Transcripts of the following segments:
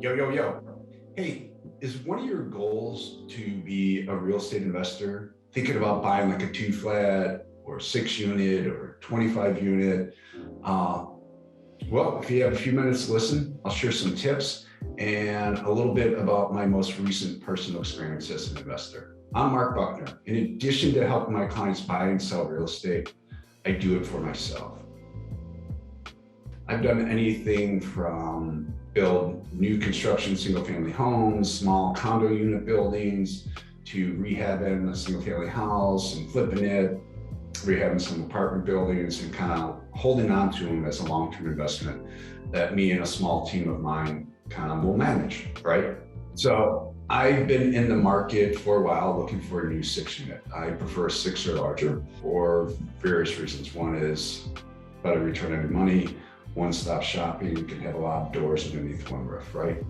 Yo, yo, yo. Hey, is one of your goals to be a real estate investor? Thinking about buying like a 2 flat or 6 unit or 25 unit? Uh, well, if you have a few minutes to listen, I'll share some tips and a little bit about my most recent personal experience as an investor. I'm Mark Buckner. In addition to helping my clients buy and sell real estate, I do it for myself. I've done anything from build new construction single-family homes, small condo unit buildings, to rehabbing a single-family house and flipping it, rehabbing some apartment buildings, and kind of holding on to them as a long-term investment that me and a small team of mine kind of will manage, right? So I've been in the market for a while looking for a new 6-unit. I prefer 6 or larger for various reasons. One is better return on your money, one-stop shopping. You can have a lot of doors underneath one roof, right?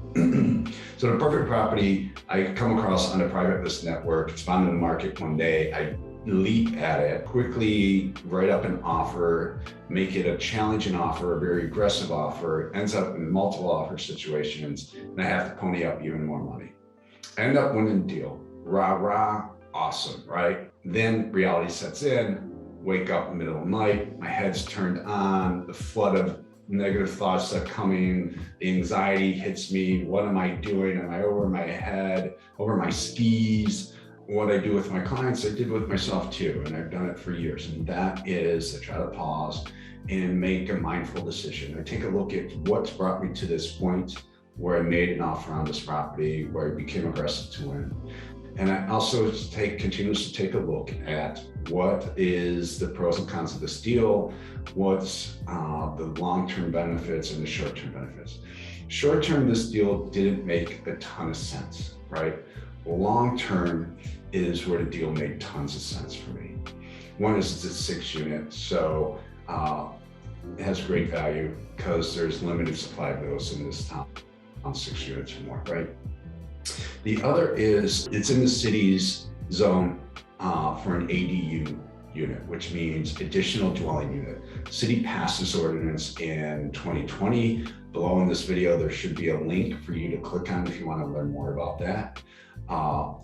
So the perfect property I come across on a private list network. It's found in the market one day. I leap at it, quickly write up an offer, make it a challenging offer, a very aggressive offer, ends up in multiple offer situations, and I have to pony up even more money. I end up winning the deal. Rah, rah, awesome, right? Then reality sets in, wake up in the middle of the night, my head's turned on, the flood of negative thoughts that coming, the anxiety hits me. What am I doing? Am I over my head, over my skis? What I do with my clients, I did with myself too, and I've done it for years. And that is to try to pause and make a mindful decision. I take a look at what's brought me to this point where I made an offer on this property, where I became aggressive to win. And I also continuously take a look at what is the pros and cons of this deal, what's the long-term benefits and the short-term benefits. Short-term, this deal didn't make a ton of sense, right? Long-term is where the deal made tons of sense for me. One is it's a 6-unit, so it has great value because there's limited supply of those in this town on 6 units or more, right? The other is it's in the city's zone for an ADU unit, which means additional dwelling unit. City passed this ordinance in 2020. Below in this video, there should be a link for you to click on if you want to learn more about that.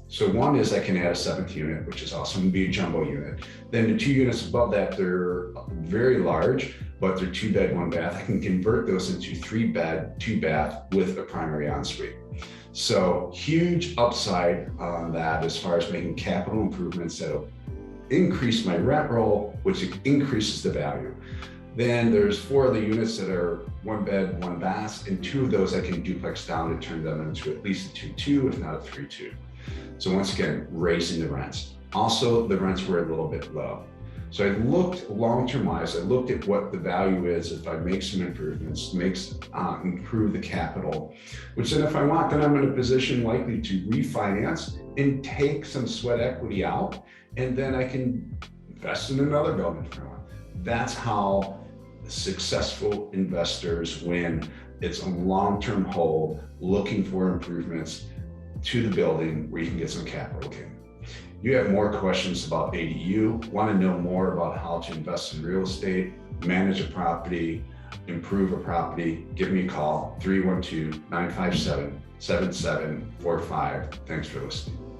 So one is I can add a 7th unit, which is awesome, it'd be a jumbo unit. Then the 2 units above that, they're very large, but they're 2-bed, 1-bath. I can convert those into 3-bed, 2-bath with a primary ensuite. So huge upside on that as far as making capital improvements that'll increase my rent roll, which increases the value. Then there's 4 other units that are 1-bed, 1-bath, and 2 of those I can duplex down to turn them into at least a 2-2, if not a 3-2. So once again, raising the rents. Also, the rents were a little bit low. So I looked long-term wise, I looked at what the value is if I make some improvements, improve the capital, which then if I want, then I'm in a position likely to refinance and take some sweat equity out, and then I can invest in another building if I want. That's how successful investors win. It's a long-term hold, looking for improvements to the building where you can get some capital gain. You have more questions about ADU, want to know more about how to invest in real estate, manage a property, improve a property, give me a call, 312-957-7745. Thanks for listening.